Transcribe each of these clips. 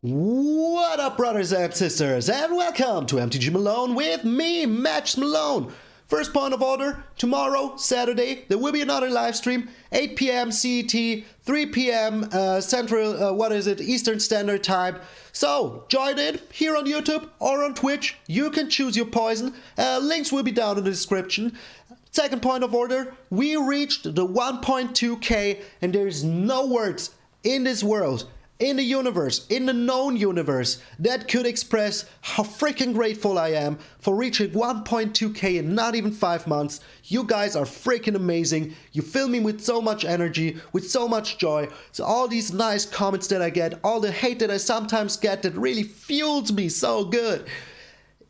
What up, brothers and sisters, and welcome to MTG Malone with me, MtgA Malone. First point of order, tomorrow, Saturday, there will be another live stream, 8 p.m. CET, 3 p.m. Eastern Standard Time. So, join in here on YouTube or on Twitch. You can choose your poison. Links will be down in the description. Second point of order, we reached the 1.2k, and there is no words in this world, in the universe, in the known universe, that could express how freaking grateful I am for reaching 1.2k in not even 5 months. You guys are freaking amazing. You fill me with so much energy, with so much joy. So all these nice comments that I get, all the hate that I sometimes get that really fuels me so good.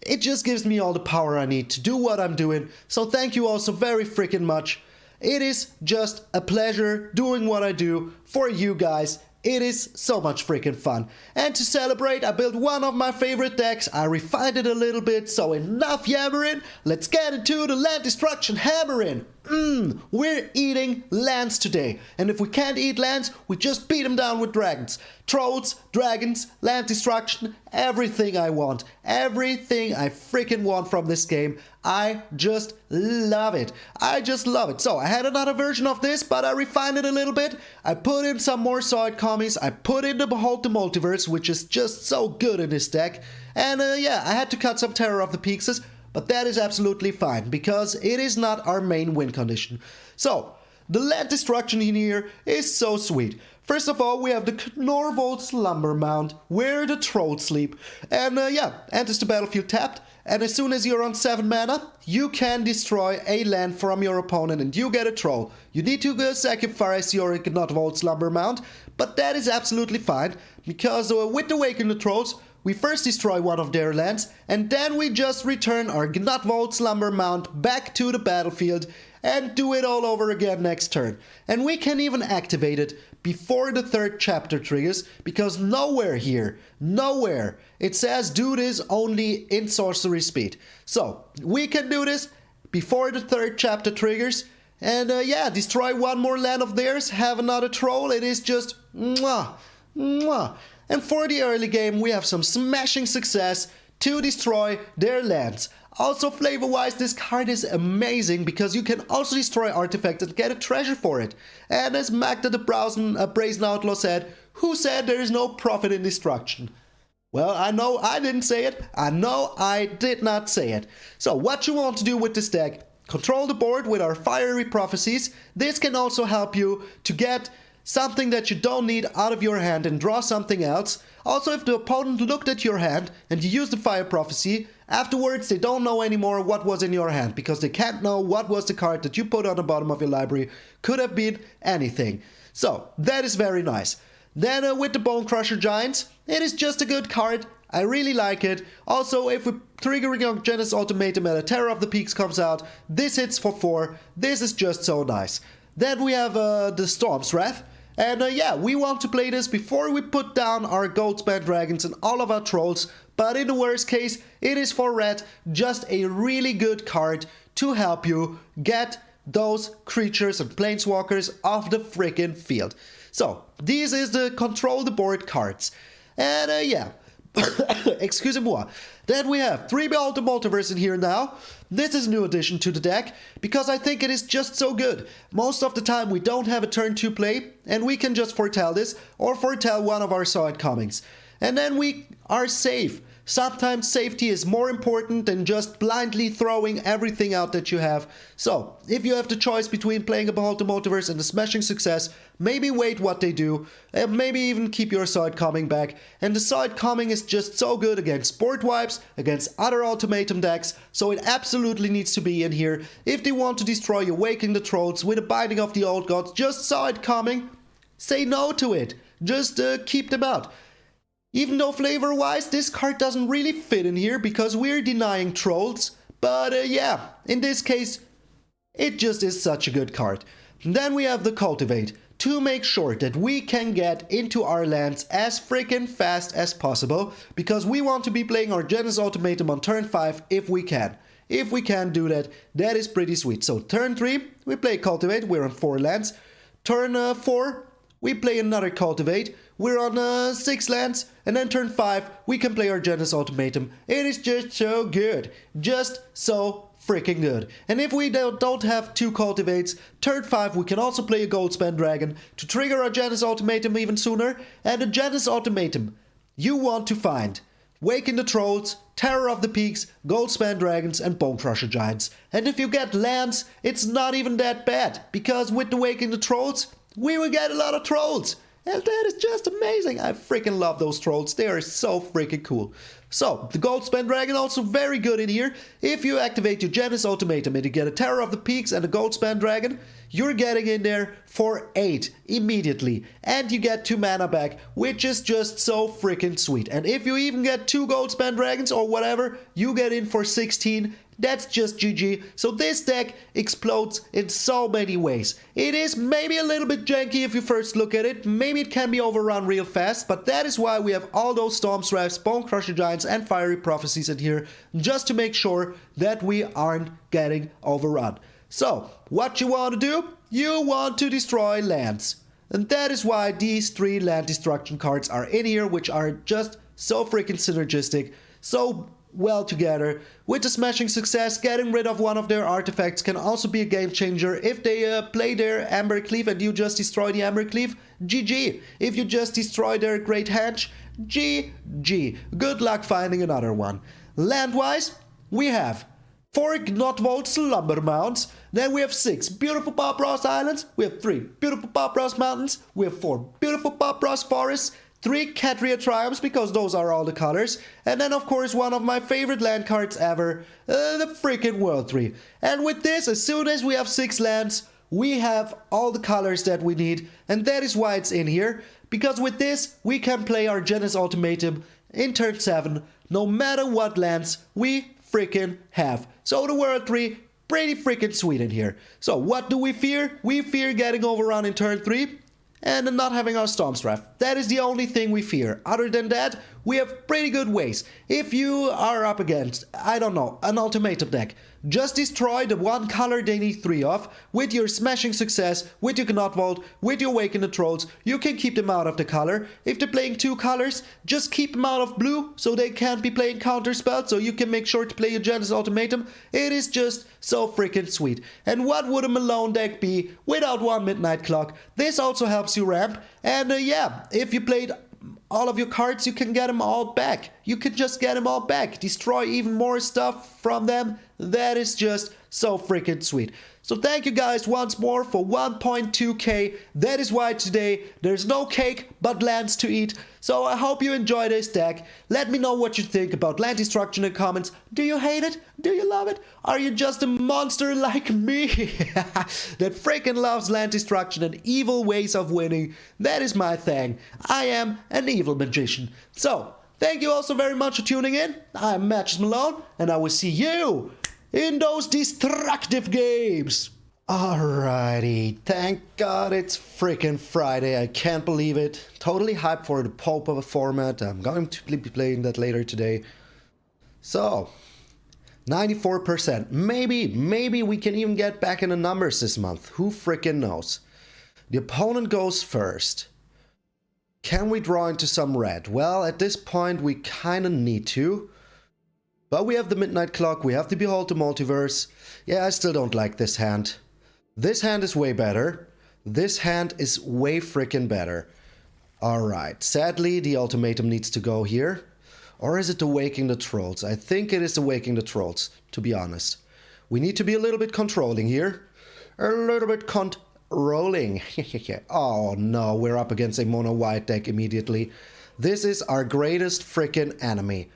It just gives me all the power I need to do what I'm doing. So thank you all so very freaking much. It is just a pleasure doing what I do for you guys. It is so much freaking fun. And to celebrate, I built one of my favorite decks. I refined it a little bit, so enough yammering. Let's get into the land destruction hammering. We're eating lands today. And if we can't eat lands, we just beat them down with dragons. Trolls, dragons, land destruction, everything I want. Everything I freaking want from this game. I just love it. I just love it. So I had another version of this, but I refined it a little bit. I put in some more side commies. I put in the Behold the Multiverse, which is just so good in this deck. And yeah, I had to cut some Terror of the Peaks, but that is absolutely fine, because it is not our main win condition. So, the land destruction in here is so sweet. First of all, we have the Knorvold Slumber Mound, where the trolls sleep. And yeah, enters the battlefield tapped. And as soon as you're on 7 mana, you can destroy a land from your opponent and you get a troll. You need to sacrifice your Knorvold Slumber Mound, but that is absolutely fine, because with the Awaken the Trolls, we first destroy one of their lands, and then we just return our Knorvold Slumber Mound back to the battlefield and do it all over again next turn. And we can even activate it before the 3rd chapter triggers, because nowhere here, nowhere, it says do this only in sorcery speed. So, we can do this before the 3rd chapter triggers, and yeah, destroy one more land of theirs, have another troll. It is just mwah, mwah. And for the early game, we have some smashing success to destroy their lands. Also, flavor-wise, this card is amazing, because you can also destroy artifacts and get a treasure for it. And as Magda the Brazen Outlaw said, who said there is no profit in destruction? Well, I know I didn't say it. I know I did not say it. So what you want to do with this deck, control the board with our Fiery Prophecies. This can also help you to get something that you don't need out of your hand and draw something else. Also, if the opponent looked at your hand and you used the Fire Prophecy, afterwards they don't know anymore what was in your hand, because they can't know what was the card that you put on the bottom of your library. Could have been anything. So, that is very nice. Then with the Bone Crusher Giants, it is just a good card. I really like it. Also, if we triggering Genesis Ultimatum and a Terror of the Peaks comes out, this hits for 4. This is just so nice. Then we have the Storm's Wrath. And yeah, we want to play this before we put down our Goldspan Dragons and all of our Trolls, but in the worst case, it is for red just a really good card to help you get those creatures and planeswalkers off the freaking field. So, this is the control the board cards. And yeah, excusez-moi. Then we have 3 Behold the Multiverse in here now. This is a new addition to the deck, because I think it is just so good. Most of the time we don't have a turn to play, and we can just foretell this, or foretell one of our side comings. And then we are safe. Sometimes safety is more important than just blindly throwing everything out that you have. So, if you have the choice between playing a Behold the Multiverse and a smashing success, maybe wait what they do, and maybe even keep your side coming back. And the side coming is just so good against board wipes, against other ultimatum decks, so it absolutely needs to be in here. If they want to destroy Awaken the Trolls with a Binding of the Old Gods, just side coming, say no to it. Just keep them out. Even though flavor-wise, this card doesn't really fit in here because we're denying trolls. But yeah, in this case, it just is such a good card. And then we have the Cultivate, to make sure that we can get into our lands as freaking fast as possible, because we want to be playing our Genesis Ultimatum on turn 5 if we can. If we can do that, that is pretty sweet. So turn 3, we play Cultivate, we're on 4 lands. Turn 4, we play another Cultivate, we're on 6 lands. And then turn 5, we can play our Genesis Ultimatum. It is just so good. Just so freaking good. And if we don't have 2 Cultivates, turn 5 we can also play a Goldspan Dragon to trigger our Genesis Ultimatum even sooner. And the Genesis Ultimatum you want to find Waken the Trolls, Terror of the Peaks, Goldspan Dragons and Bone Crusher Giants. And if you get lands, it's not even that bad, because with the Waken the Trolls, we will get a lot of trolls. And that is just amazing. I freaking love those trolls. They are so freaking cool. So, the Goldspan Dragon also very good in here. If you activate your Genesis Ultimatum and you get a Terror of the Peaks and a Goldspan Dragon, you're getting in there for 8 immediately. And you get 2 mana back, which is just so freaking sweet. And if you even get 2 Goldspan Dragons or whatever, you get in for 16. That's just GG. So this deck explodes in so many ways. It is maybe a little bit janky if you first look at it. Maybe it can be overrun real fast, but that is why we have all those Storm Strifes, Bone Crusher Giants and Fiery Prophecies in here, just to make sure that we aren't getting overrun. So, what you want to do? You want to destroy lands. And that is why these 3 land destruction cards are in here, which are just so freaking synergistic, so well together. With the Smashing Success, getting rid of one of their artifacts can also be a game changer. If they play their Amber Cleave and you just destroy the Amber Cleave, GG. If you just destroy their Great Hedge, GG. Good luck finding another one. Land-wise, we have 4 Gnotvold Slumber Mounds, then we have 6 beautiful Bob Ross Islands, we have 3 beautiful Bob Ross Mountains, we have 4 beautiful Bob Ross Forests, 3 Catria Triumphs, because those are all the colors. And then, of course, one of my favorite land cards ever, the freaking World Tree. And with this, as soon as we have 6 lands, we have all the colors that we need. And that is why it's in here. Because with this, we can play our Genesis Ultimatum in turn 7, no matter what lands we freaking have. So the World Tree, pretty freaking sweet in here. So what do we fear? We fear getting overrun in turn 3. And not having our Storm Strife. That is the only thing we fear. Other than that, we have pretty good ways. If you are up against, I don't know, an ultimatum deck, just destroy the 1 color they need 3 of with your Smashing Success, with your Gnotvold, with your Waken the Trolls. You can keep them out of the color. If they're playing 2 colors, just keep them out of blue so they can't be playing counter spells, so you can make sure to play your Genesis Ultimatum. It is just so freaking sweet. And what would a Malone deck be without 1 Midnight Clock? This also helps you ramp. And yeah, if you played all of your cards, you can get them all back. You can just get them all back. Destroy even more stuff from them. That is just so freaking sweet. So thank you guys once more for 1.2k. That is why today there's no cake but lands to eat. So I hope you enjoy this deck. Let me know what you think about land destruction in the comments. Do you hate it? Do you love it? Are you just a monster like me that freaking loves land destruction and evil ways of winning? That is my thing. I am an evil magician. So thank you also very much for tuning in. I'm MtgA Malone and I will see you in those destructive games. Alrighty, thank God it's freaking Friday. I can't believe it. Totally hyped for the pulp of a format. I'm going to be playing that later today. So, 94%. Maybe we can even get back in the numbers this month. Who freaking knows? The opponent goes first. Can we draw into some red? Well, at this point we kinda need to. But we have the Midnight Clock, we have to Behold the Multiverse. Yeah, I still don't like this hand. This hand is way better. This hand is way freaking better. Alright, sadly the ultimatum needs to go here. Or is it the Waking the Trolls? I think it is the Waking the Trolls, to be honest. We need to be a little bit controlling here. A little bit controlling. Oh no, we're up against a mono white deck immediately. This is our greatest freaking enemy.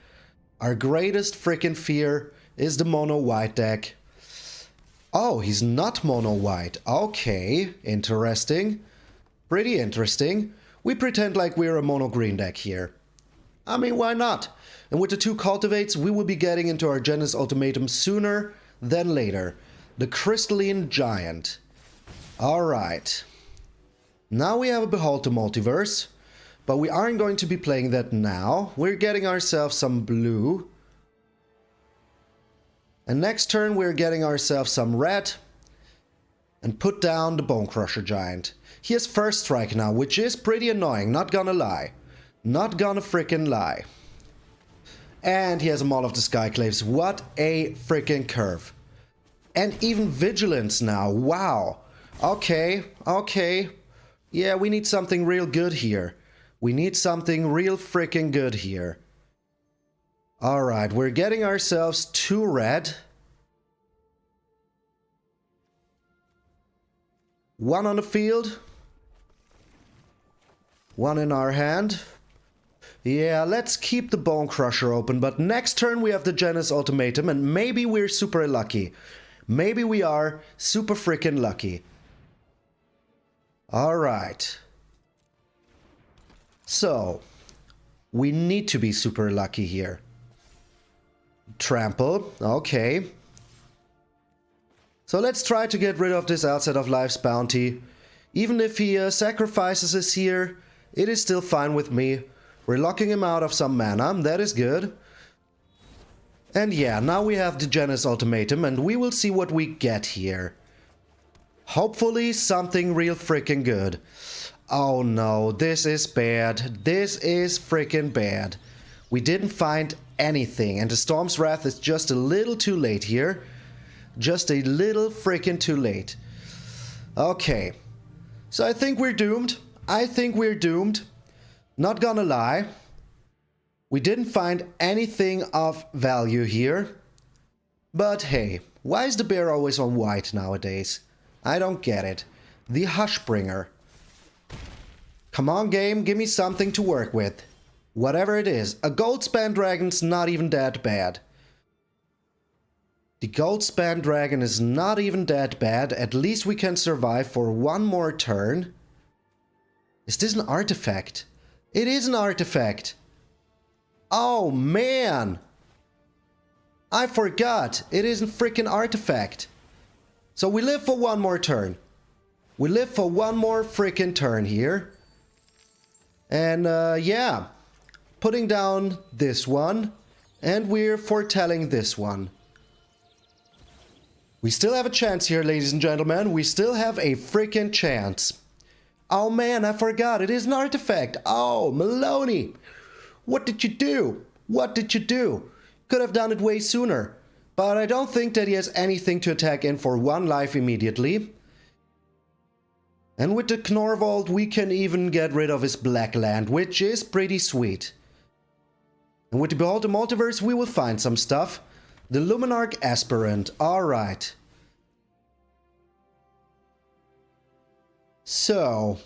Our greatest freaking fear is the mono white deck. Oh, he's not mono white. Okay, interesting. Pretty interesting. We pretend like we're a mono green deck here. I mean, why not? And with the 2 cultivates, we will be getting into our Genesis Ultimatum sooner than later. The Crystalline Giant. Alright. Now we have a Behold the Multiverse. But we aren't going to be playing that now. We're getting ourselves some blue. And next turn we're getting ourselves some red. And put down the Bone Crusher Giant. He has first strike now, which is pretty annoying, not gonna lie. Not gonna frickin' lie. And he has a Maul of the Skyclaves. What a frickin' curve. And even Vigilance now, wow. Okay, okay. Yeah, we need something real good here. We need something real frickin' good here. Alright, we're getting ourselves 2 red. 1 on the field. 1 in our hand. Yeah, let's keep the Bone Crusher open, but next turn we have the Genesis Ultimatum, and maybe we're super lucky. Maybe we are super freaking lucky. Alright. So, we need to be super lucky here. Trample, okay. So let's try to get rid of this Outside of Life's bounty. Even if he sacrifices us here, it is still fine with me. We're locking him out of some mana, that is good. And yeah, now we have the Genesis Ultimatum, and we will see what we get here. Hopefully something real freaking good. Oh no, this is bad. This is freaking bad. We didn't find anything, and the Storm's Wrath is just a little too late here. Just a little freaking too late. Okay. So I think we're doomed. I think we're doomed. Not gonna lie. We didn't find anything of value here. But hey, why is the bear always on white nowadays? I don't get it. The Hushbringer. Come on, game, give me something to work with. Whatever it is. A Goldspan Dragon's not even that bad. The Goldspan Dragon is not even that bad. At least we can survive for 1 more turn. Is this an artifact? It is an artifact. Oh, man. I forgot. It is a freaking artifact. So we live for 1 more turn. We live for 1 more freaking turn here. And yeah. Putting down this one. And we're foretelling this one. We still have a chance here, ladies and gentlemen. We still have a freaking chance. Oh man, I forgot. It is an artifact. Oh, Maloney. What did you do? What did you do? Could have done it way sooner. But I don't think that he has anything to attack in for 1 life immediately. And with the Knorvold, we can even get rid of his black land, which is pretty sweet. And with the Behold the Multiverse, we will find some stuff. The Luminarch Aspirant. Alright. So.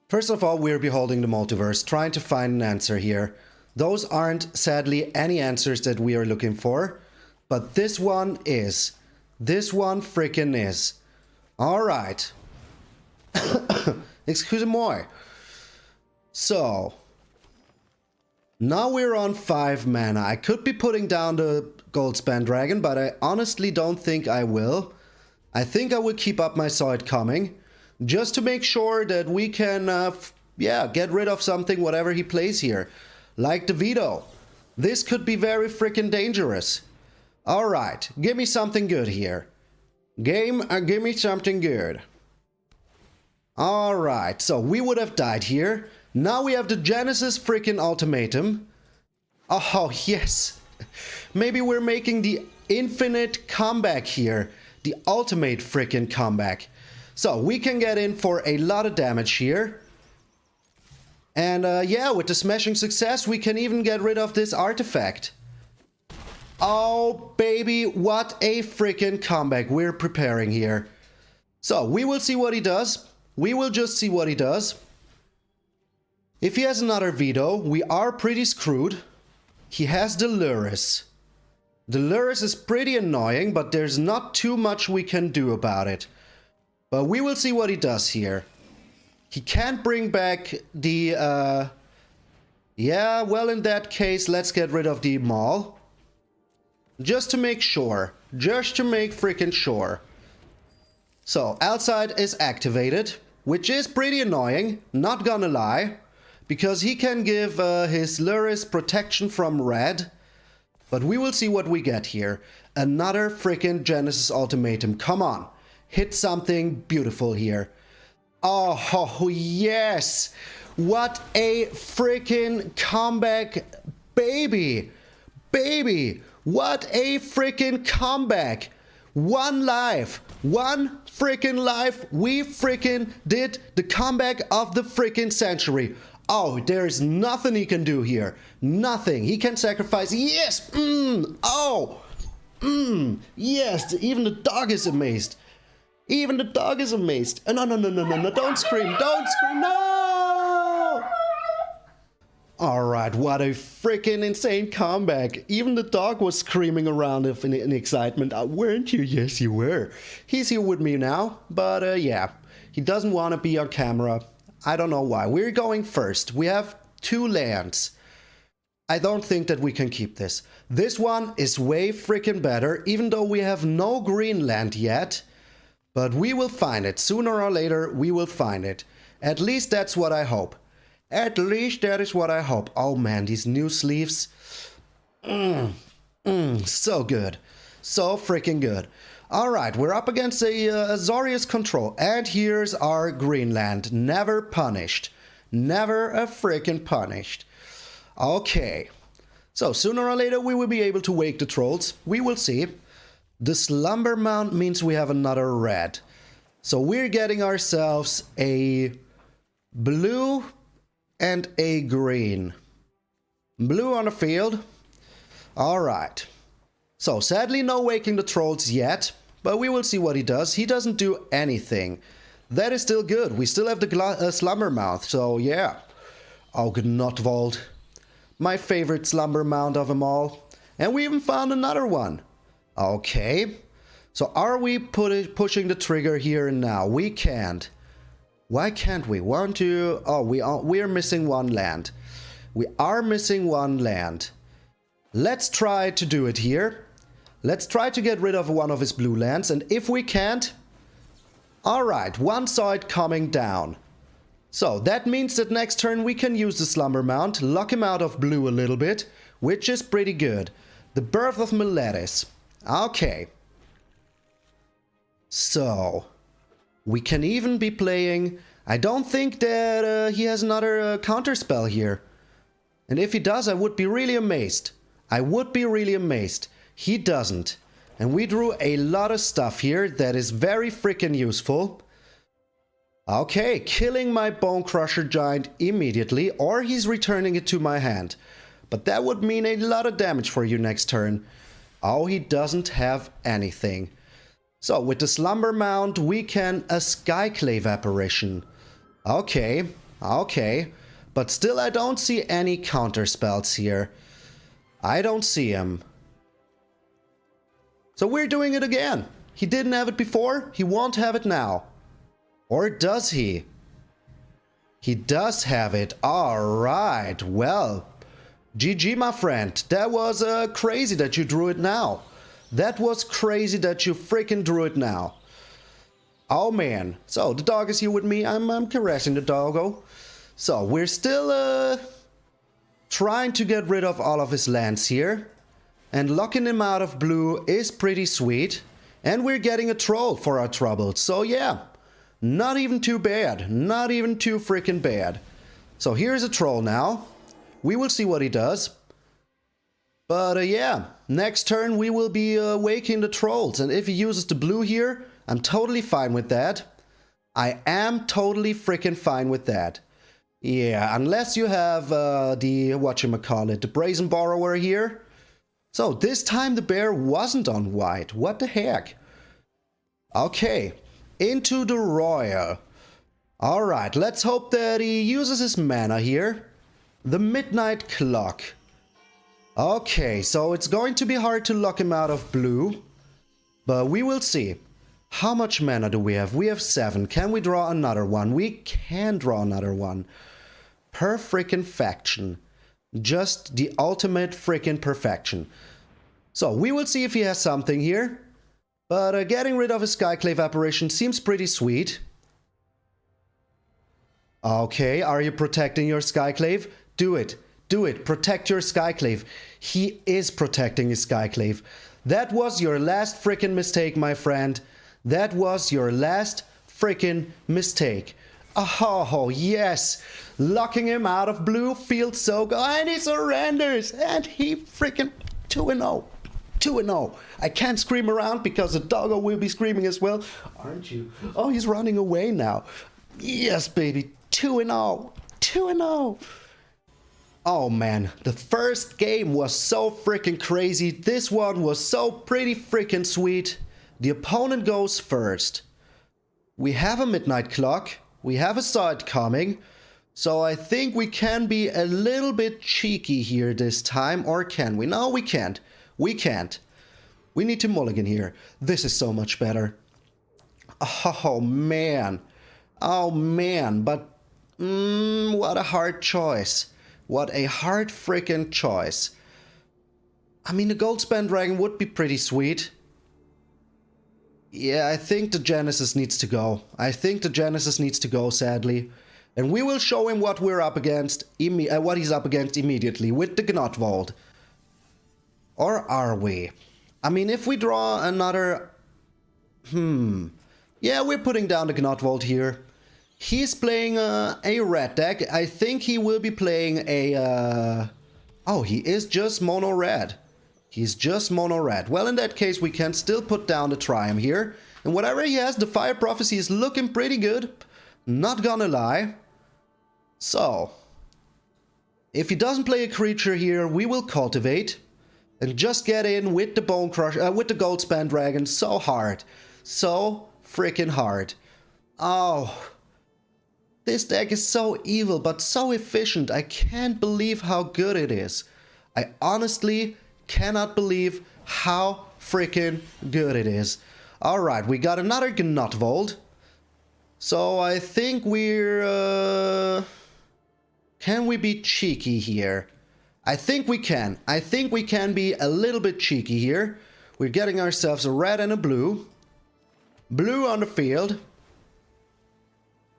First of all, we're beholding the multiverse, trying to find an answer here. Those aren't, sadly, any answers that we are looking for. But this one is. This one frickin' is. Alright. Excuse-moi. So. Now we're on 5 mana. I could be putting down the Goldspan Dragon, but I honestly don't think I will. I think I will keep up my Saw It Coming, just to make sure that we can, yeah, get rid of something, whatever he plays here. Like the Veto. This could be very freaking dangerous. Alright, give me something good here. Game, give me something good. Alright, so we would have died here. Now we have the Genesis freaking Ultimatum. Oh, yes. Maybe we're making the infinite comeback here. The ultimate freaking comeback. So we can get in for a lot of damage here. And yeah, with the smashing success, we can even get rid of this artifact. Oh, baby, what a freaking comeback we're preparing here. So we will see what he does. We will just see what he does. If he has another Veto, we are pretty screwed. He has the Luris. The Luris is pretty annoying, but there's not too much we can do about it. But we will see what he does here. He can't bring back the, yeah, well, in that case, let's get rid of the Maul. Just to make sure. Just to make freaking sure. So, Outside is activated, which is pretty annoying, not gonna lie. Because he can give his Luris protection from red. But we will see what we get here. Another freaking Genesis Ultimatum. Come on. Hit something beautiful here. Oh, yes. What a freaking comeback, baby. Baby. What a freaking comeback. One life. One freaking life. We freaking did the comeback of the freaking century. Oh, there is nothing he can do here. Nothing. He can sacrifice. Yes. Oh. Yes. Even the dog is amazed. Even the dog is amazed. No. Don't scream. Don't scream. No. All right. What a freaking insane comeback. Even the dog was screaming around in excitement. Weren't you? Yes, you were. He's here with me now. But yeah, he doesn't want to be on camera. I don't know why. We're going first. We have 2 lands. I don't think that we can keep this. This one is way freaking better, even though we have no green land yet. But we will find it. Sooner or later, we will find it. At least that's what I hope. At least that is what I hope. Oh man, these new sleeves. So good. So freaking good. Alright, we're up against a Azorius control. And here's our Greenland. Never punished. Never a freaking punished. Okay. So, sooner or later we will be able to wake the trolls. We will see. The Slumber Mount means we have another red. So we're getting ourselves a blue and a green. Blue on the field. Alright. So, sadly no waking the trolls yet. But we will see what he does. He doesn't do anything. That is still good. We still have the Slumber Mount, so yeah. Oh, Gnotvold. My favorite Slumber Mount of them all. And we even found another one. Okay. So are we pushing the trigger here and now? We can't. Why can't we? One, two... Oh, we are missing one land. We are missing one land. Let's try to do it here. Let's try to get rid of one of his blue lands, and if we can't... Alright, one saw it coming down. So, that means that next turn we can use the Slumber Mount, lock him out of blue a little bit, which is pretty good. The Birth of Meletis. Okay. So, we can even be playing... I don't think that he has another counterspell here. And if he does, I would be really amazed. I would be really amazed. He doesn't. And we drew a lot of stuff here that is very freaking useful. Okay, killing my Bone Crusher Giant immediately, or he's returning it to my hand. But that would mean a lot of damage for you next turn. Oh, he doesn't have anything. So, with the Slumber Mount, we can a Skyclave Apparition. Okay, okay. But still, I don't see any counter spells here. I don't see him. So we're doing it again. He didn't have it before, he won't have it now. Or does he? He does have it. Alright, well. GG, my friend. That was crazy that you drew it now. That was crazy that you freaking drew it now. Oh man. So, the dog is here with me. I'm caressing the doggo. So, we're still trying to get rid of all of his lands here. And locking him out of blue is pretty sweet. And we're getting a troll for our troubles. So yeah, not even too bad. Not even too freaking bad. So here's a troll now. We will see what he does. But yeah, next turn we will be waking the trolls. And if he uses the blue here, I'm totally fine with that. I am totally freaking fine with that. Yeah, unless you have the whatchamacallit, the Brazen Borrower here. So, this time the bear wasn't on white. What the heck? Okay, into the royal. Alright, let's hope that he uses his mana here. The Midnight Clock. Okay, so it's going to be hard to lock him out of blue. But we will see. How much mana do we have? We have 7. Can we draw another one? We can draw another one. Per freaking faction. Just the ultimate freaking perfection. So, we will see if he has something here. But getting rid of his Skyclave Apparition seems pretty sweet. Okay, are you protecting your Skyclave? Do it. Do it. Protect your Skyclave. He is protecting his Skyclave. That was your last freaking mistake, my friend. That was your last freaking mistake. Oh, yes. Locking him out of blue feels so good. And he surrenders. And he freaking 2-0. 2-0. I can't scream around because the doggo will be screaming as well. Aren't you? Oh, he's running away now. Yes, baby. 2-0. 2-0. Oh man, the first game was so freaking crazy. This one was so pretty freaking sweet. The opponent goes first. We have a midnight clock. We have a side coming. So I think we can be a little bit cheeky here this time. Or can we? No, we can't. We can't. We need to mulligan here. This is so much better. Oh man. Oh man. But what a hard choice. What a hard freaking choice. I mean, the Goldspan Dragon would be pretty sweet. Yeah, I think the Genesis needs to go. I think the Genesis needs to go, sadly. And we will show him what we're up against, what he's up against immediately with the Gnotvold. Or are we? I mean, if we draw another... Yeah, we're putting down the Gnotvold here. He's playing a red deck. I think he will be playing a... Oh, he is just mono red. He's just mono red. Well, in that case, we can still put down the Triumph here. And whatever he has, the Fire Prophecy is looking pretty good. Not gonna lie. So, if he doesn't play a creature here, we will cultivate. And just get in with the Bone Crusher, with the Goldspan Dragon so hard. So freaking hard. Oh... This deck is so evil, but so efficient. I can't believe how good it is. I honestly cannot believe how freaking good it is. Alright, we got another Gnotvold. So I think we're... Can we be cheeky here? I think we can. I think we can be a little bit cheeky here. We're getting ourselves a red and a blue. Blue on the field.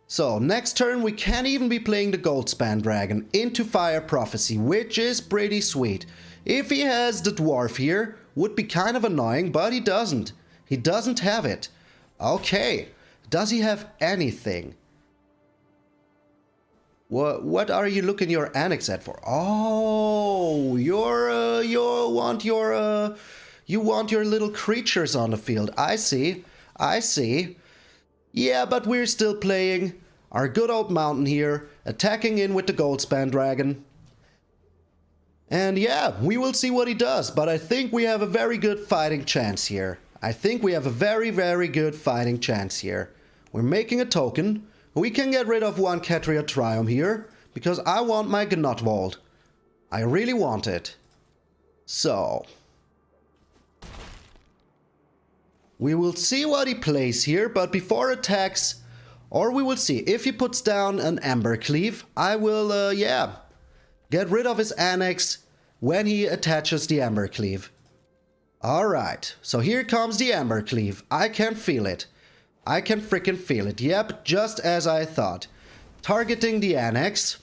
So, next turn we can even be playing the Goldspan Dragon into Fire Prophecy, which is pretty sweet. If he has the Dwarf here, would be kind of annoying, but he doesn't. He doesn't have it. Okay, does he have anything? What are you looking your annex at for? Oh, you want your little creatures on the field. I see, I see. Yeah, but we're still playing our good old mountain here, attacking in with the Goldspan Dragon. And yeah, we will see what he does, but I think we have a very good fighting chance here. I think we have a very, very good fighting chance here. We're making a token. We can get rid of one Catria Triumph here, because I want my Gnotvold. I really want it. So... we will see what he plays here, but before attacks, or we will see. If he puts down an Embercleave, I will, yeah, get rid of his annex when he attaches the Embercleave. Alright, so here comes the Embercleave. I can feel it. I can freaking feel it. Yep, just as I thought. Targeting the annex.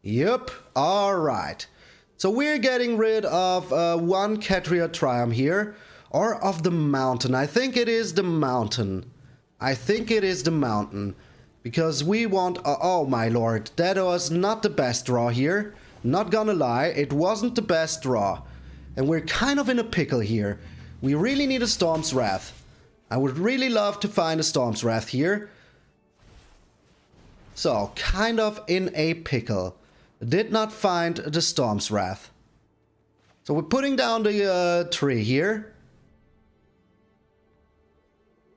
Yep, alright. So we're getting rid of one Catria Triumph here, or of the mountain. I think it is the mountain. I think it is the mountain. Because we want... oh my lord, that was not the best draw here. Not gonna lie, it wasn't the best draw. And we're kind of in a pickle here. We really need a Storm's Wrath. I would really love to find a Storm's Wrath here. So, kind of in a pickle. Did not find the Storm's Wrath. So we're putting down the tree here.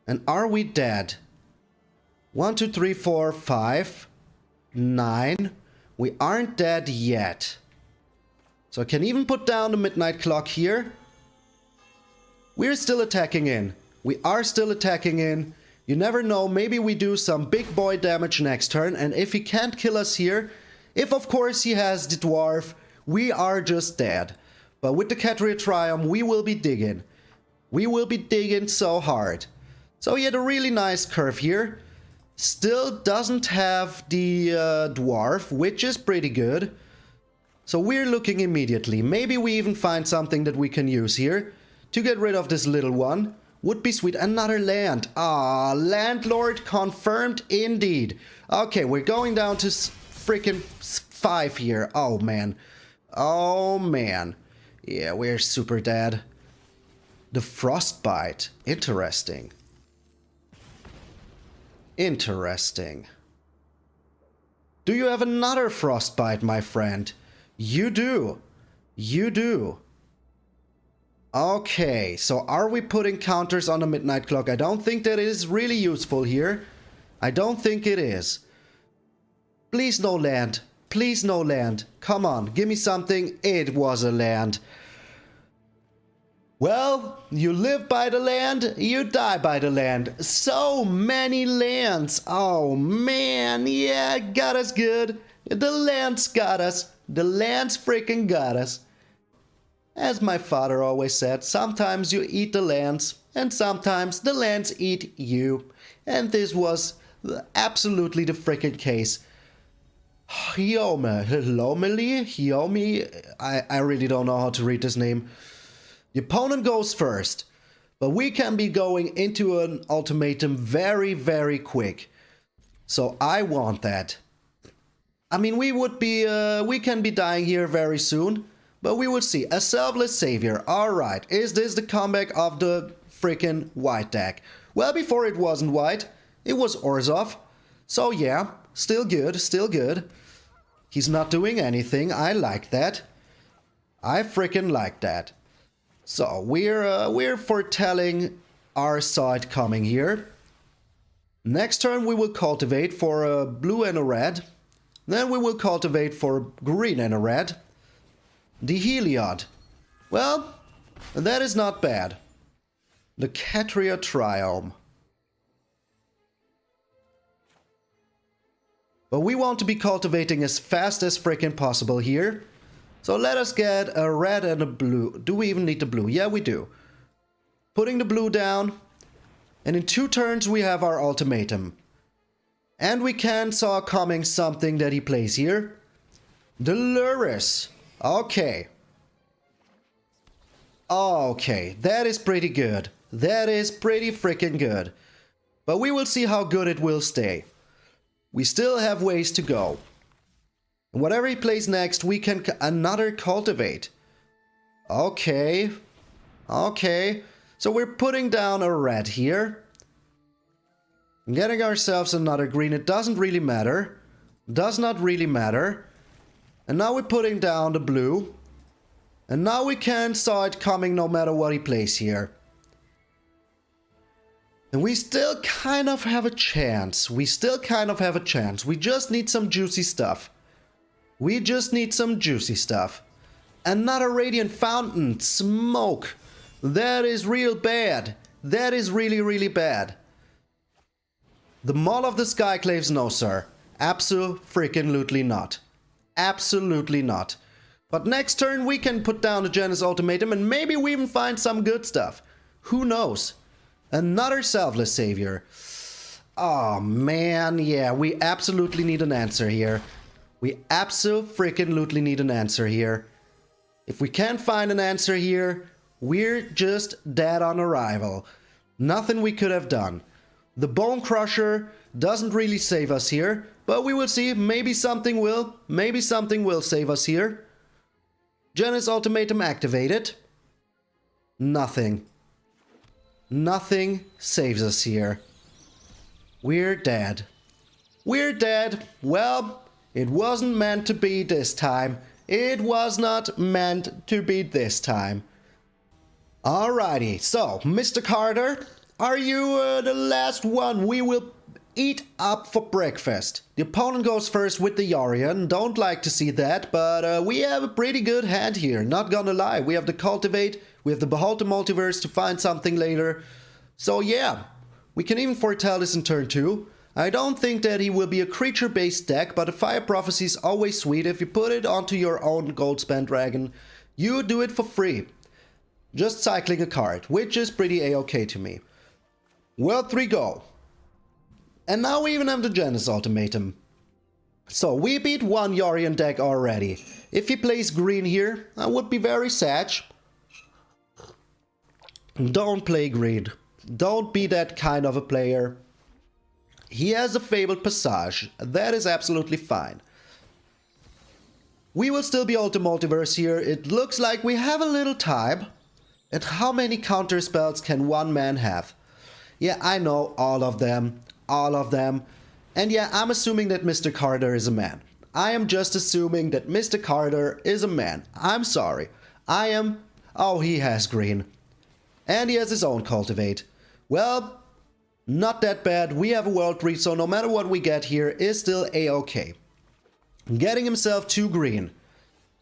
And are we dead? 1, 2, 3, 4, 5, 9. We aren't dead yet. So I can even put down the midnight clock here. We're still attacking in. We are still attacking in. You never know, maybe we do some big boy damage next turn. And if he can't kill us here... if, of course, he has the Dwarf, we are just dead. But with the Catria Triumph, we will be digging. We will be digging so hard. So he had a really nice curve here. Still doesn't have the dwarf, which is pretty good. So we're looking immediately. Maybe we even find something that we can use here to get rid of this little one. Would be sweet. Another land. Ah, landlord confirmed indeed. Okay, we're going down to freaking 5 here. Oh, man. Oh, man. Yeah, we're super dead. The frostbite. Interesting. Interesting. Do you have another frostbite, my friend? You do. You do. Okay, so are we putting counters on the midnight clock? I don't think that is really useful here. I don't think it is. Please no land. Please no land. Come on, give me something. It was a land. Well, you live by the land, you die by the land. So many lands. Oh man, yeah, got us good. The lands got us. The lands freaking got us. As my father always said, sometimes you eat the lands, and sometimes the lands eat you. And this was absolutely the freaking case. Hiomi, I really don't know how to read this name. The opponent goes first, but we can be going into an ultimatum very, very quick. So I want that. I mean, we can be dying here very soon, but we will see. A Selfless Savior. Alright, is this the comeback of the freaking white deck? Well, before it wasn't white, it was Orzhov. So yeah, still good, still good. He's not doing anything, I like that. I freaking like that. So we're foretelling our side coming here. Next turn we will cultivate for a blue and a red. Then we will cultivate for a green and a red. The Heliod. Well, that is not bad. The Catria Triome. But we want to be cultivating as fast as freaking possible here. So let us get a red and a blue. Do we even need the blue? Yeah, we do. Putting the blue down. And in 2 turns we have our ultimatum. And we can saw coming something that he plays here. The Luris. Okay. Okay, that is pretty good. That is pretty freaking good. But we will see how good it will stay. We still have ways to go. Whatever he plays next, we can another cultivate. Okay. Okay. So we're putting down a red here. Getting ourselves another green. It doesn't really matter. Does not really matter. And now we're putting down the blue. And now we can saw it coming no matter what he plays here. And we still kind of have a chance. We still kind of have a chance. We just need some juicy stuff. We just need some juicy stuff. Another Radiant Fountain. Smoke. That is real bad. That is really, really bad. The Maul of the Skyclaves, no sir. Absolutely not. Absolutely not. But next turn we can put down the Janus Ultimatum and maybe we even find some good stuff. Who knows? Another Selfless Savior. Oh man, yeah, we absolutely need an answer here. We absolutely need an answer here. If we can't find an answer here, we're just dead on arrival. Nothing we could have done. The Bone Crusher doesn't really save us here, but we will see. Maybe something will. Maybe something will save us here. Janus Ultimatum activated. Nothing. Nothing saves us here. We're dead. We're dead. Well, it wasn't meant to be this time. It was not meant to be this time. Alrighty, so, Mr. Carter, are you the last one we will eat up for breakfast? The opponent goes first with the Yorion. Don't like to see that, but we have a pretty good hand here, not gonna lie. We have the Cultivate, we have the Behold the Multiverse to find something later. So yeah, we can even foretell this in turn 2. I don't think that he will be a creature-based deck, but a Fire Prophecy is always sweet. If you put it onto your own Goldspan Dragon, you do it for free. Just cycling a card, which is pretty a-okay to me. World 3 go. And now we even have the Genesis Ultimatum. So we beat one Yorion deck already. If he plays green here, I would be very sad. Don't play green. Don't be that kind of a player. He has a Fabled Passage. That is absolutely fine. We will still be Ultra Multiverse here. It looks like we have a little time. And how many counter spells can one man have? Yeah, I know, all of them. All of them. And yeah, I'm assuming that Mr. Carter is a man. I am just assuming that Mr. Carter is a man. I'm sorry. I am... Oh, he has green. And he has his own Cultivate. Well, not that bad. We have a World Reach, so no matter what we get here is still a-okay. Getting himself 2 green.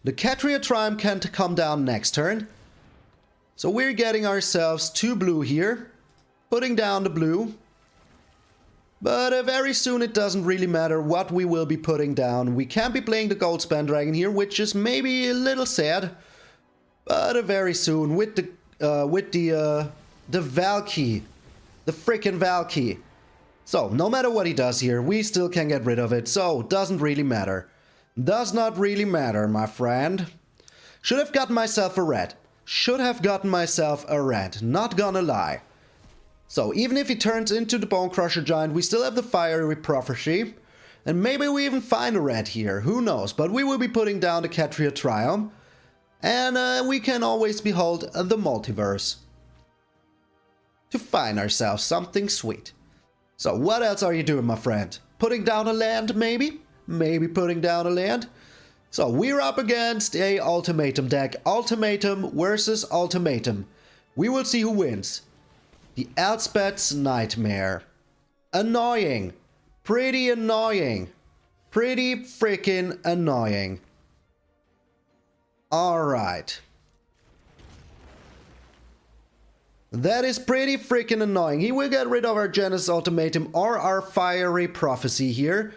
The Catria Triumph can come down next turn. So we're getting ourselves 2 blue here. Putting down the blue. But very soon it doesn't really matter what we will be putting down. We can be playing the Goldspan Dragon here, which is maybe a little sad. But very soon with the Valky. The frickin' Valky. So, no matter what he does here, we still can get rid of it. So, doesn't really matter. Does not really matter, my friend. Should have gotten myself a red. Should have gotten myself a red. Not gonna lie. So, even if he turns into the Bone Crusher Giant, we still have the Fiery Prophecy. And maybe we even find a red here. Who knows? But we will be putting down the Catria Triumph. And we can always behold the Multiverse. To find ourselves something sweet. So, what else are you doing, my friend? Putting down a land, maybe? Maybe putting down a land? So, we're up against a Ultimatum deck. Ultimatum versus Ultimatum. We will see who wins. The Elspeth's Nightmare. Annoying. Pretty annoying. Pretty freaking annoying. Alright. That is pretty freaking annoying. He will get rid of our Genesis Ultimatum or our Fiery Prophecy here.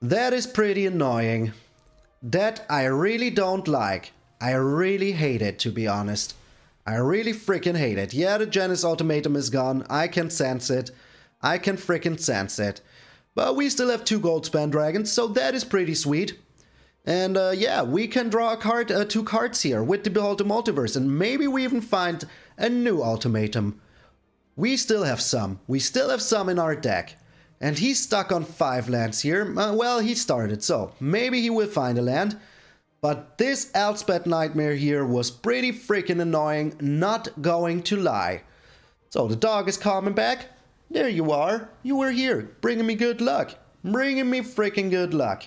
That is pretty annoying. That I really don't like. I really hate it, to be honest. I really freaking hate it. Yeah, the Genesis Ultimatum is gone. I can sense it. I can freaking sense it. But we still have 2 Goldspan Dragons, so that is pretty sweet. And yeah, we can draw a card, 2 cards here with the Behold the Multiverse, and maybe we even find a new Ultimatum. We still have some. We still have some in our deck. And he's stuck on 5 lands here. Well, he started, so maybe he will find a land. But this Elspeth Nightmare here was pretty freaking annoying, not going to lie. So the dog is coming back. There you are. You were here, bringing me good luck. Bringing me freaking good luck.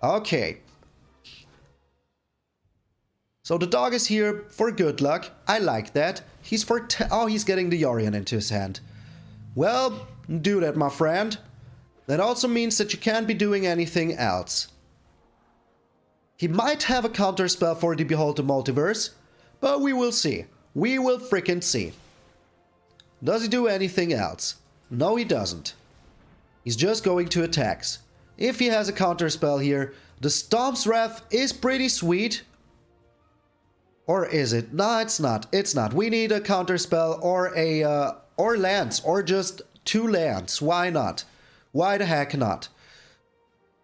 Okay. So the dog is here for good luck. I like that. He's for oh, he's getting the Yorion into his hand. Well, do that, my friend. That also means that you can't be doing anything else. He might have a counter spell for the Behold the Multiverse, but we will see. We will freaking see. Does he do anything else? No, he doesn't. He's just going to attacks. If he has a counter spell here, the Stomp's Wrath is pretty sweet. Or is it? No, it's not. It's not. We need a counter spell or a or lands, or just 2 lands. Why not? Why the heck not?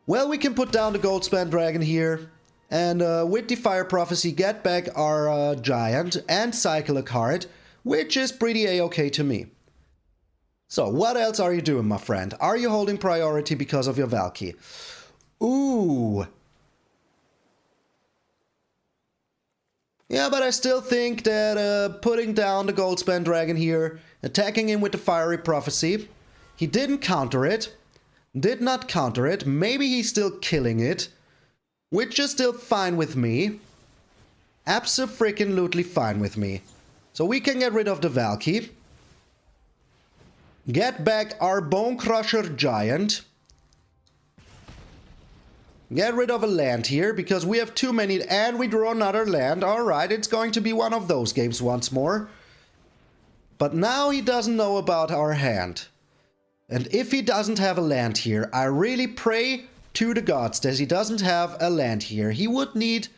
Well, we can put down the Goldspan Dragon here, and with the Fire Prophecy get back our Giant and cycle a card, which is pretty a-okay to me. So, what else are you doing, my friend? Are you holding priority because of your Valky? Ooh. Yeah, but I still think that putting down the Goldspan Dragon here, attacking him with the Fiery Prophecy, he didn't counter it, did not counter it, maybe he's still killing it, which is still fine with me. Abso-freaking-lutely fine with me. So we can get rid of the Valky, get back our Bone Crusher Giant, get rid of a land here, because we have too many, and we draw another land. Alright, it's going to be one of those games once more. But now he doesn't know about our hand. And if he doesn't have a land here, I really pray to the gods that he doesn't have a land here. He would need...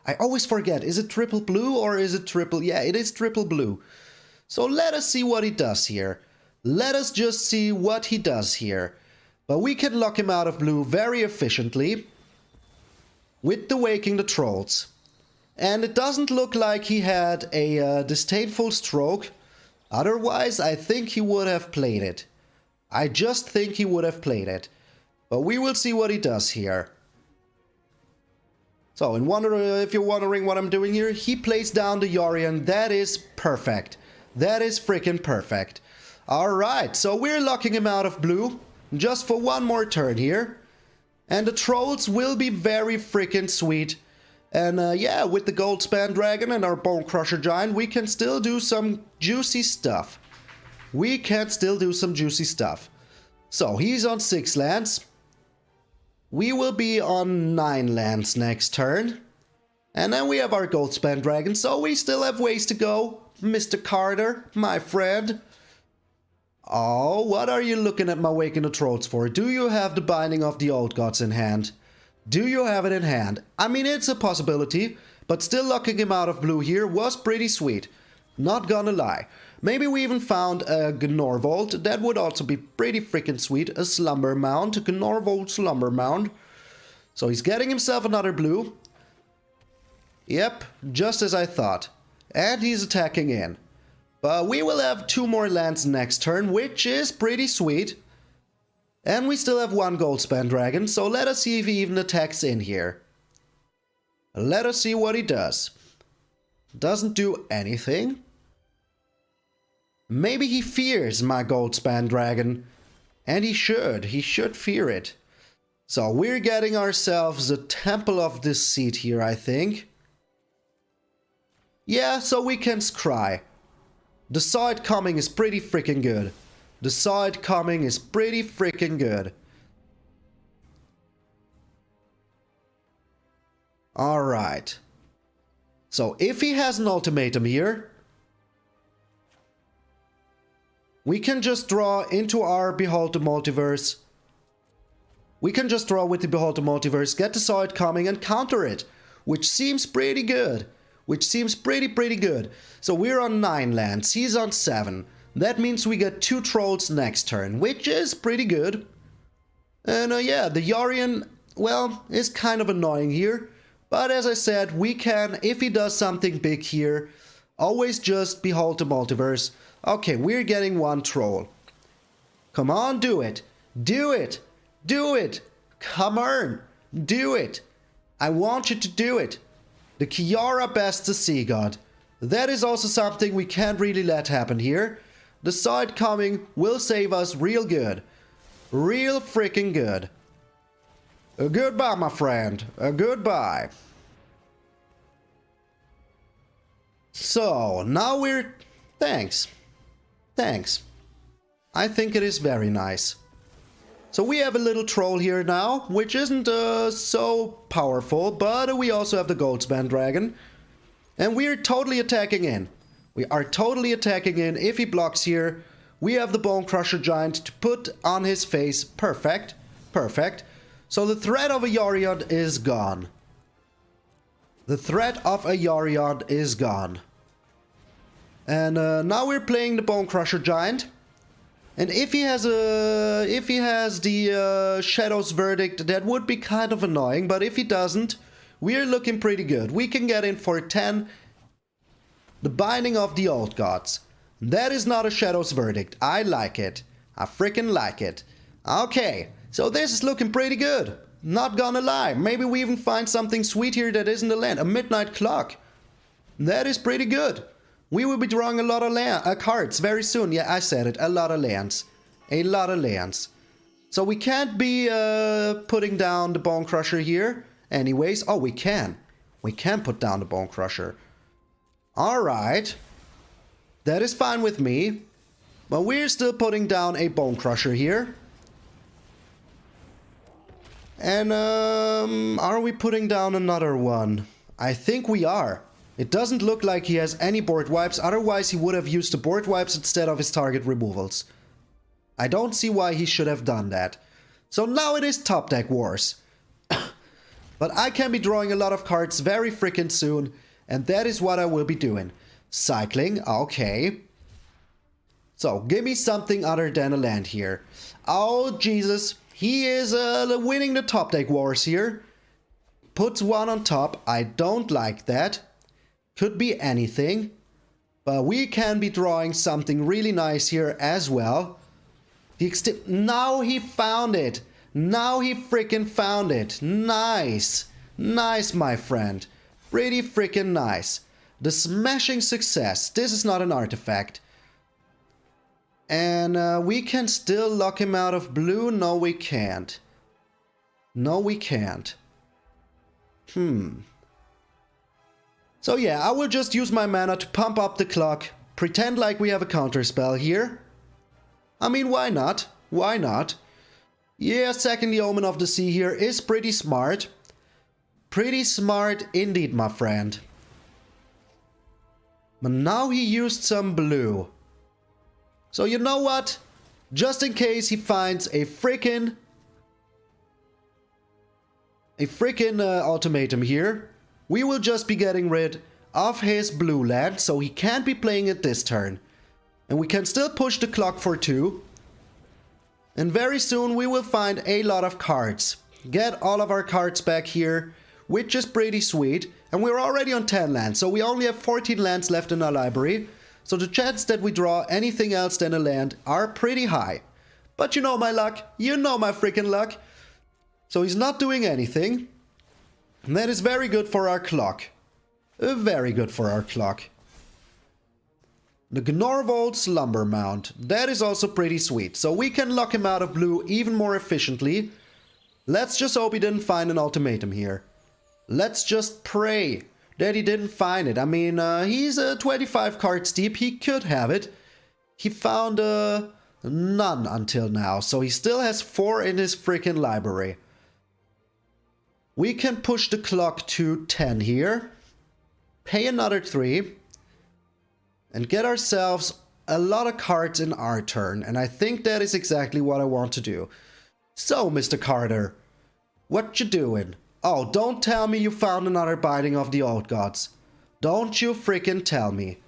I always forget, is it triple blue or is it triple... Yeah, it is triple blue. So let us see what he does here. Let us just see what he does here. But we can lock him out of blue very efficiently with the Waking the Trolls. And it doesn't look like he had a disdainful stroke. Otherwise, I think he would have played it. I just think he would have played it. But we will see what he does here. So, if you're wondering what I'm doing here, he plays down the Yorion. That is perfect. That is freaking perfect. Alright, so we're locking him out of blue. Just for one more turn here. And the Trolls will be very freaking sweet. And yeah, with the Gold Span Dragon and our Bone Crusher Giant, we can still do some juicy stuff. We can still do some juicy stuff. So, he's on 6 lands. We will be on 9 lands next turn. And then we have our Gold Span Dragon, so we still have ways to go. Mr. Carter, my friend. Oh, what are you looking at my Waking the Trolls for? Do you have the Binding of the Old Gods in hand? Do you have it in hand? I mean, it's a possibility, but still locking him out of blue here was pretty sweet. Not gonna lie. Maybe we even found a Gnorvold. That would also be pretty freaking sweet. A Slumber Mound. A Gnorvold Slumber Mound. So he's getting himself another blue. Yep, just as I thought. And he's attacking in. But we will have 2 more lands next turn, which is pretty sweet. And we still have 1 Gold Span Dragon, so let us see if he even attacks in here. Let us see what he does. Doesn't do anything. Maybe he fears my Gold Span Dragon. And he should fear it. So we're getting ourselves a Temple of Deceit here, I think. Yeah, so we can scry. The Saw It Coming is pretty freaking good. The Saw It Coming is pretty freaking good. Alright. So if he has an ultimatum here, we can just draw into our Behold the Multiverse. We can just draw with the Behold the Multiverse, get the Saw It Coming and counter it. Which seems pretty good. Which seems pretty good. So we're on 9 lands, he's on 7. That means we get 2 Trolls next turn, which is pretty good. And yeah, the Yorion, well, is kind of annoying here. But as I said, we can, if he does something big here, always just Behold the Multiverse. Okay, we're getting 1 Troll. Come on, do it. Do it. Do it. Come on. Do it. I want you to do it. The Kiara Besta Sea God. That is also something we can't really let happen here. The Saw It Coming will save us real good. Real freaking good. Goodbye, my friend. Goodbye. So, now we're... Thanks. Thanks. I think it is very nice. So we have a little troll here now, which isn't so powerful, but we also have the Gold Span Dragon. And we're totally attacking in. We are totally attacking in. If he blocks here, we have the Bone Crusher Giant to put on his face. Perfect. Perfect. So the threat of a Yorion is gone. The threat of a Yorion is gone. And now we're playing the Bone Crusher Giant. And if he has the Shadow's Verdict, that would be kind of annoying. But if he doesn't, we're looking pretty good. We can get in for 10. The Binding of the Old Gods. That is not a Shadow's Verdict. I like it. I freaking like it. Okay, so this is looking pretty good. Not gonna lie. Maybe we even find something sweet here that isn't a land. A Midnight Clock. That is pretty good. We will be drawing a lot of cards very soon. Yeah, I said it. A lot of lands. A lot of lands. So we can't be putting down the Bone Crusher here. Anyways. Oh, we can. We can put down the Bone Crusher. Alright. That is fine with me. But we're still putting down a Bone Crusher here. And are we putting down another one? I think we are. It doesn't look like he has any board wipes, otherwise he would have used the board wipes instead of his target removals. I don't see why he should have done that. So now it is Top Deck Wars. But I can be drawing a lot of cards very freaking soon, and that is what I will be doing. Cycling, okay. So, give me something other than a land here. Oh, Jesus. He is winning the top deck wars here. Puts one on top. I don't like that. Could be anything. But we can be drawing something really nice here as well. Now he found it. Now he freaking found it. Nice. Nice, my friend. Pretty freaking nice. The smashing success. This is not an artifact. And we can still lock him out of blue. No, we can't. No, we can't. So yeah, I will just use my mana to pump up the clock. Pretend like we have a counterspell here. I mean, why not? Why not? Yeah, second the Omen of the Sea here is pretty smart. Pretty smart indeed, my friend. But now he used some blue. So you know what? Just in case he finds a freaking ultimatum here, we will just be getting rid of his blue land, so he can't be playing it this turn. And we can still push the clock for 2. And very soon we will find a lot of cards. Get all of our cards back here, which is pretty sweet. And we're already on 10 lands, so we only have 14 lands left in our library. So the chance that we draw anything else than a land are pretty high. But you know my luck. You know my freaking luck. So he's not doing anything. And that is very good for our clock. Very good for our clock. The Gnorvold Slumber Mount. That is also pretty sweet. So we can lock him out of blue even more efficiently. Let's just hope he didn't find an ultimatum here. Let's just pray that he didn't find it. I mean, he's 25 cards deep. He could have it. He found none until now. So he still has 4 in his freaking library. We can push the clock to 10 here. Pay another 3. And get ourselves a lot of cards in our turn. And I think that is exactly what I want to do. So, Mr. Carter, what you doing? Oh, don't tell me you found another Binding of the Old Gods. Don't you freaking tell me.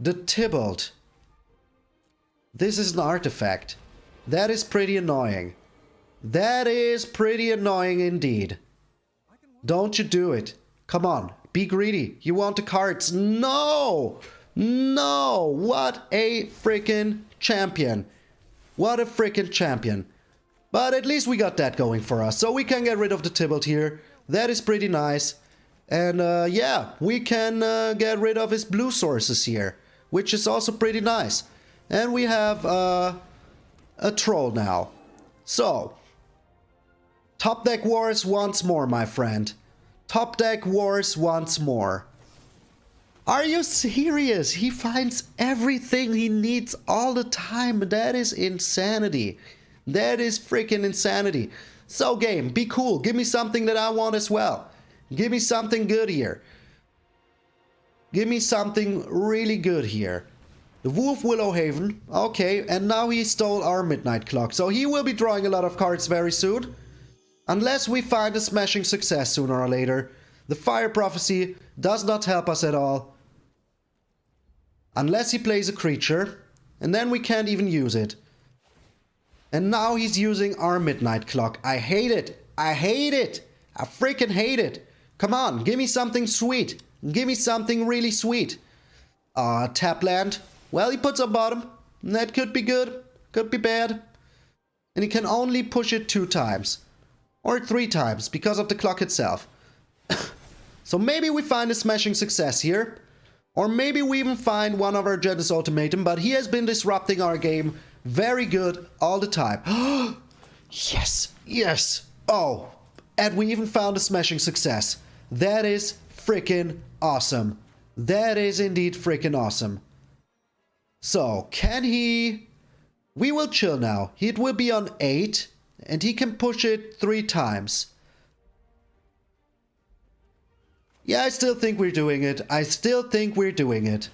The Tybalt. This is an artifact. That is pretty annoying. That is pretty annoying indeed. Don't you do it. Come on, be greedy. You want the cards. No! No! What a freaking champion. What a freaking champion. But at least we got that going for us. So we can get rid of the Tybalt here. That is pretty nice. And yeah, we can get rid of his blue sources here, which is also pretty nice. And we have a troll now. So, top deck wars once more, my friend. Top deck wars once more. Are you serious? He finds everything he needs all the time. That is insanity. That is freaking insanity. So game, be cool. Give me something that I want as well. Give me something good here. Give me something really good here. The Wolf Willowhaven. Okay, and now he stole our Midnight Clock. So he will be drawing a lot of cards very soon. Unless we find a smashing success sooner or later. The Fire Prophecy does not help us at all. Unless he plays a creature. And then we can't even use it. And now he's using our Midnight Clock. I hate it. I hate it. I freaking hate it. Come on, give me something sweet. Give me something really sweet. Tap land. Well, he puts on bottom. That could be good. Could be bad. And he can only push it 2 times. Or 3 times, because of the clock itself. So maybe we find a smashing success here. Or maybe we even find one of our Genesis Ultimatum, but he has been disrupting our game very good all the time. Yes, yes. Oh, and we even found a smashing success. That is freaking awesome. That is indeed freaking awesome. So, can he... We will chill now. It will be on 8, and he can push it 3 times. Yeah, I still think we're doing it. I still think we're doing it.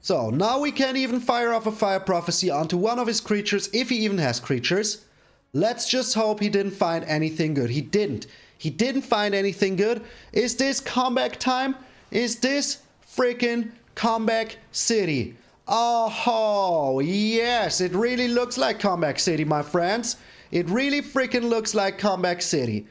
So, now we can even fire off a Fire Prophecy onto one of his creatures, if he even has creatures. Let's just hope he didn't find anything good. He didn't. He didn't find anything good. Is this comeback time? Is this freaking comeback city? Oh, yes, it really looks like Comeback City, my friends. It really freaking looks like Comeback City.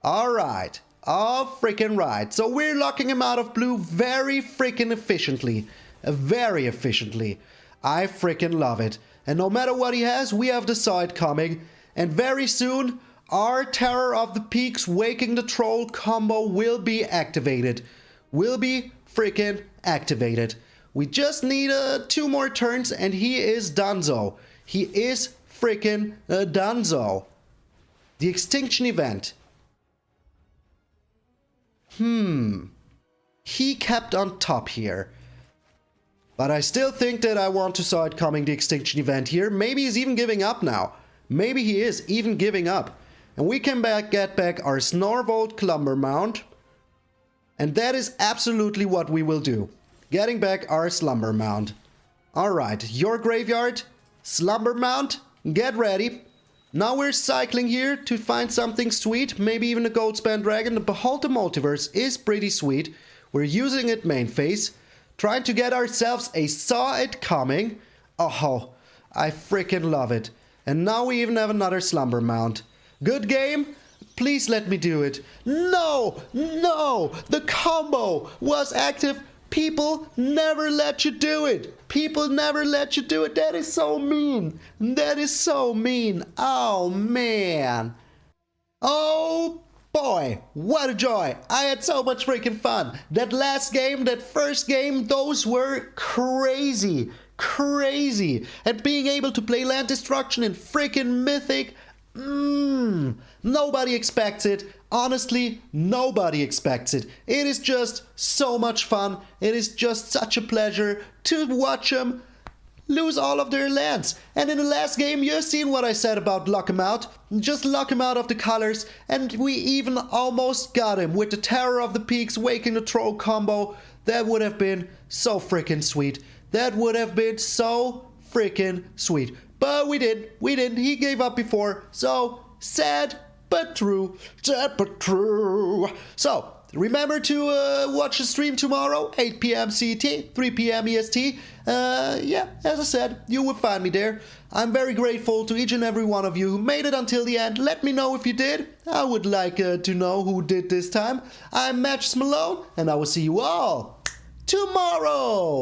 Alright, all freaking right. So we're locking him out of blue very freaking efficiently. Very efficiently. I freaking love it. And no matter what he has, we have the side coming. And very soon, our Terror of the Peaks Waking the Troll combo will be activated. Will be freaking activated. We just need 2 more turns and he is donezo. He is freaking donezo. The extinction event. He kept on top here. But I still think that I want to saw it coming, the extinction event here. Maybe he's even giving up now. Maybe he is even giving up. And we can get back our Snorvolt Clumber Mount. And that is absolutely what we will do. Getting back our Slumber Mount. Alright, your graveyard, Slumber Mount, get ready. Now we're cycling here to find something sweet, maybe even a Goldspan Dragon. The Behold the Multiverse is pretty sweet. We're using it main phase. Trying to get ourselves a Saw It Coming. Oh, I freaking love it. And now we even have another Slumber Mount. Good game. Please let me do it. No, no, the combo was active. People never let you do it. People never let you do it. That is so mean. That is so mean. Oh, man. Oh, boy, what a joy. I had so much freaking fun. That last game, that first game, those were crazy. Crazy. And being able to play Land Destruction in freaking Mythic, nobody expects it. Honestly, nobody expects it. It is just so much fun. It is just such a pleasure to watch them lose all of their lands. And in the last game, you've seen what I said about lock him out. Just lock him out of the colors. And we even almost got him with the Terror of the Peaks Waking the Troll combo. That would have been so freaking sweet. That would have been so freaking sweet. But we didn't. He gave up before. So, sad but true. Sad but true. So, remember to watch the stream tomorrow, 8 p.m. CT, 3 p.m. EST. Yeah, as I said, you will find me there. I'm very grateful to each and every one of you who made it until the end. Let me know if you did. I would like to know who did this time. I'm MtgA Malone, and I will see you all tomorrow.